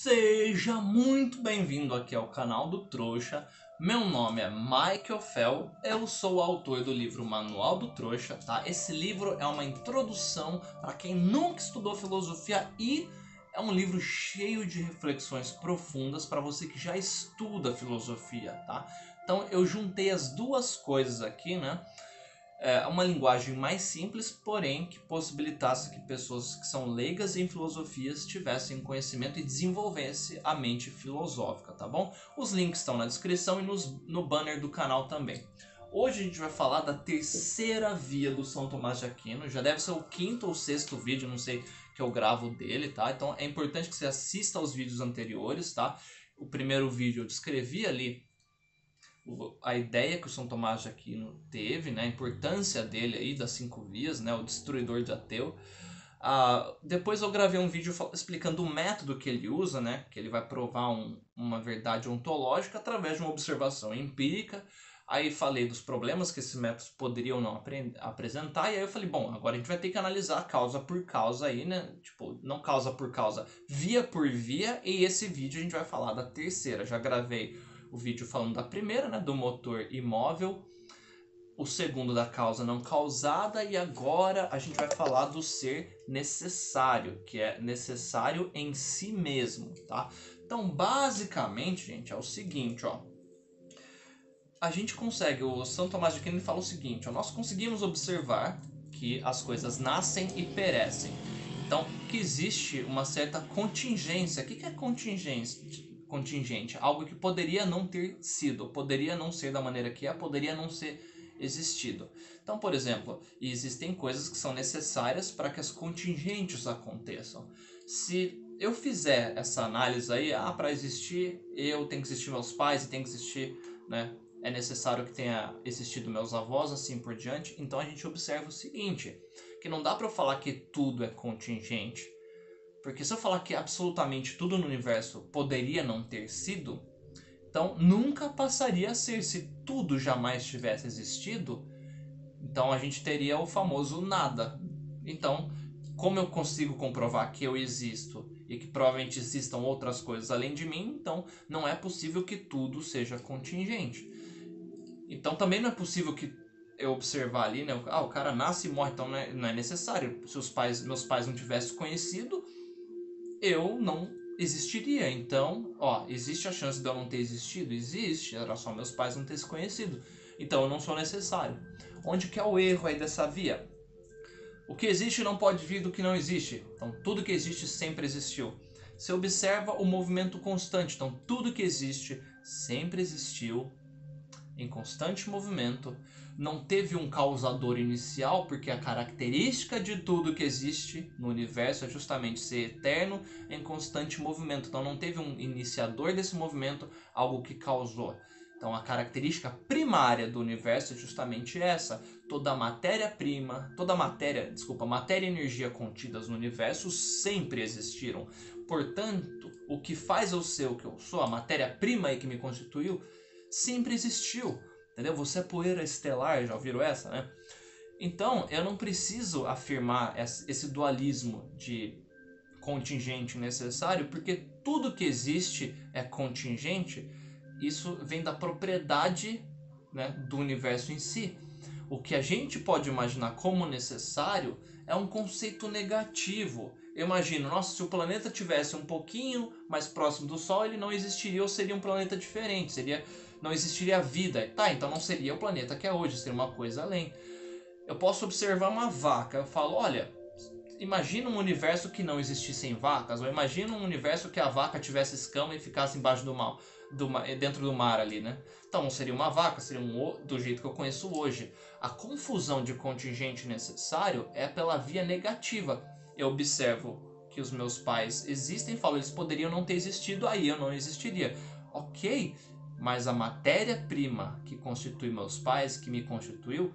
Seja muito bem-vindo aqui ao canal do Trouxa. Meu nome é Michael Fel, eu sou o autor do livro Manual do Trouxa, tá? Esse livro é uma introdução para quem nunca estudou filosofia e é um livro cheio de reflexões profundas para você que já estuda filosofia, tá? Então eu juntei as duas coisas aqui, né? Uma linguagem mais simples, porém que possibilitasse que pessoas que são leigas em filosofias tivessem conhecimento e desenvolvessem a mente filosófica, tá bom? Os links estão na descrição e no banner do canal também. Hoje a gente vai falar da terceira via do São Tomás de Aquino, já deve ser o quinto ou sexto vídeo, não sei, que eu gravo dele, tá? Então é importante que você assista aos vídeos anteriores, tá? O primeiro vídeo eu descrevi ali a ideia que o São Tomás de Aquino teve, né, a importância dele aí das 5 vias, né, o destruidor de ateu. Depois eu gravei um vídeo explicando o método que ele usa, né, que ele vai provar uma verdade ontológica através de uma observação empírica. Aí falei dos problemas que esses métodos poderiam não apresentar, e aí eu falei, bom, agora a gente vai ter que analisar causa por causa aí, né, tipo, não causa por causa, via por via, e esse vídeo a gente vai falar da terceira. Já gravei o vídeo falando da primeira, né, do motor imóvel, o segundo da causa não causada, e agora a gente vai falar do ser necessário, que é necessário em si mesmo, tá? Então, basicamente, gente, é o seguinte, ó. A gente consegue, o São Tomás de Aquino fala o seguinte, ó, nós conseguimos observar que as coisas nascem e perecem. Então, que existe uma certa contingência. O que é contingência? Contingente, algo que poderia não ter sido, poderia não ser da maneira que é, poderia não ser existido. Então, por exemplo, existem coisas que são necessárias para que as contingentes aconteçam. Se eu fizer essa análise aí, para existir eu, tem que existir meus pais e tem que existir, né, é necessário que tenha existido meus avós, assim por diante. Então a gente observa o seguinte, que não dá para eu falar que tudo é contingente. Porque se eu falar que absolutamente tudo no universo poderia não ter sido, então nunca passaria a ser. Se tudo jamais tivesse existido, então a gente teria o famoso nada. Então, como eu consigo comprovar que eu existo e que provavelmente existam outras coisas além de mim, então não é possível que tudo seja contingente. Então também não é possível que eu observar ali, né? O cara nasce e morre, então não é necessário. Se meus pais não tivessem conhecido, eu não existiria. Então, ó, existe a chance de eu não ter existido? Existe, era só meus pais não terem se conhecido. Então eu não sou necessário. Onde que é o erro aí dessa via? O que existe não pode vir do que não existe. Então tudo que existe sempre existiu. Você observa o movimento constante. Então tudo que existe sempre existiu em constante movimento, não teve um causador inicial, porque a característica de tudo que existe no universo é justamente ser eterno em constante movimento. Então não teve um iniciador desse movimento, algo que causou. Então a característica primária do universo é justamente essa. Toda a matéria-prima, matéria e energia contidas no universo sempre existiram. Portanto, o que faz eu ser o que eu sou, a matéria-prima que me constituiu, sempre existiu, entendeu? Você é poeira estelar, já ouviram essa, né? Então, eu não preciso afirmar esse dualismo de contingente necessário, porque tudo que existe é contingente. Isso vem da propriedade, né, do universo em si. O que a gente pode imaginar como necessário é um conceito negativo. Eu imagino, nossa, se o planeta tivesse um pouquinho mais próximo do Sol, ele não existiria ou seria um planeta diferente, não existiria vida. Tá, então não seria o planeta que é hoje, seria uma coisa além. Eu posso observar uma vaca, eu falo, olha, imagina um universo que não existissem vacas, ou imagina um universo que a vaca tivesse escama e ficasse embaixo dentro do mar ali, né? Então não seria uma vaca, seria do jeito que eu conheço hoje. A confusão de contingente necessário é pela via negativa. Eu observo que os meus pais existem, falo, eles poderiam não ter existido, aí eu não existiria. Ok, mas a matéria-prima que constitui meus pais, que me constitui,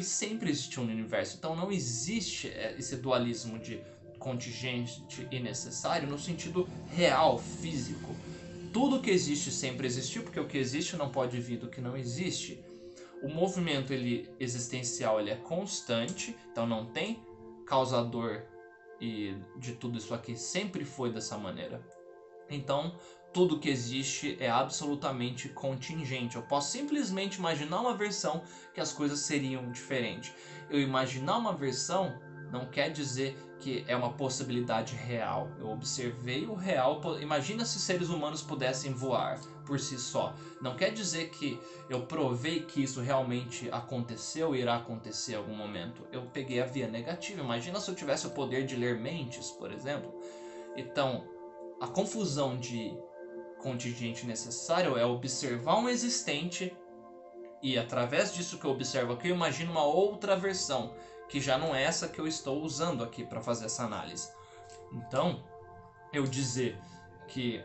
sempre existiu no universo. Então não existe esse dualismo de contingente e necessário no sentido real, físico. Tudo que existe sempre existiu, porque o que existe não pode vir do que não existe. O movimento existencial ele é constante, então não tem causador e de tudo isso aqui sempre foi dessa maneira. Então, tudo que existe é absolutamente contingente. Eu posso simplesmente imaginar uma versão que as coisas seriam diferentes. Eu imaginar uma versão não quer dizer que é uma possibilidade real. Eu observei o real. Imagina se seres humanos pudessem voar por si só. Não quer dizer que eu provei que isso realmente aconteceu e irá acontecer em algum momento. Eu peguei a via negativa. Imagina se eu tivesse o poder de ler mentes, por exemplo. Então, a confusão de contingente necessário é observar um existente e através disso que eu observo aqui eu imagino uma outra versão que já não é essa que eu estou usando aqui para fazer essa análise. Então, eu dizer que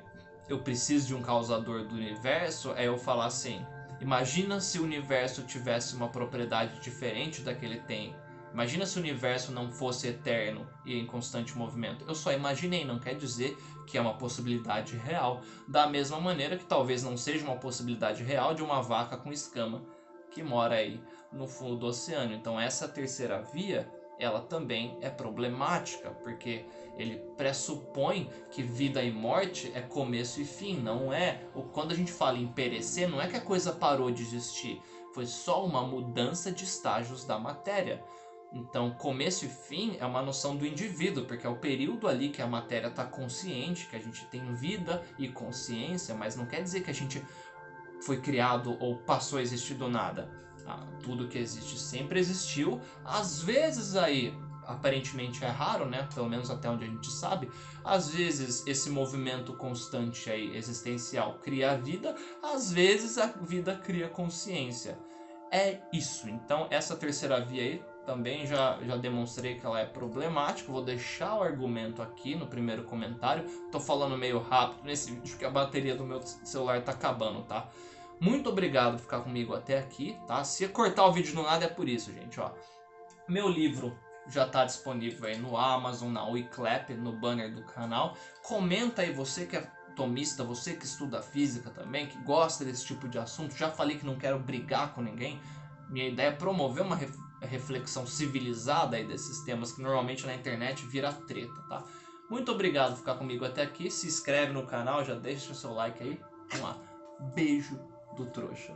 eu preciso de um causador do universo é eu falar assim: imagina se o universo tivesse uma propriedade diferente da que ele tem. Imagina se o universo não fosse eterno e em constante movimento. Eu só imaginei, não quer dizer que é uma possibilidade real. Da mesma maneira que talvez não seja uma possibilidade real de uma vaca com escama que mora aí no fundo do oceano. Então essa terceira via, ela também é problemática, porque ele pressupõe que vida e morte é começo e fim, não é? Quando a gente fala em perecer, não é que a coisa parou de existir, foi só uma mudança de estágios da matéria. Então, começo e fim é uma noção do indivíduo, porque é o período ali que a matéria está consciente, que a gente tem vida e consciência, mas não quer dizer que a gente foi criado ou passou a existir do nada. Tudo que existe sempre existiu. Às vezes aí, aparentemente é raro, né? Pelo menos até onde a gente sabe. Às vezes esse movimento constante aí, existencial, cria a vida. Às vezes a vida cria consciência. É isso. Então essa terceira via aí também já demonstrei que ela é problemática. Vou deixar o argumento aqui no primeiro comentário. Tô falando meio rápido nesse vídeo porque a bateria do meu celular tá acabando, tá? Muito obrigado por ficar comigo até aqui, tá? Se cortar o vídeo no nada é por isso, gente, ó. Meu livro já está disponível aí no Amazon, na Wiclap, no banner do canal. Comenta aí, você que é tomista, você que estuda física também, que gosta desse tipo de assunto. Já falei que não quero brigar com ninguém. Minha ideia é promover uma reflexão civilizada aí desses temas que normalmente na internet vira treta, tá? Muito obrigado por ficar comigo até aqui. Se inscreve no canal, já deixa o seu like aí. Vamos lá. Beijo do trouxa.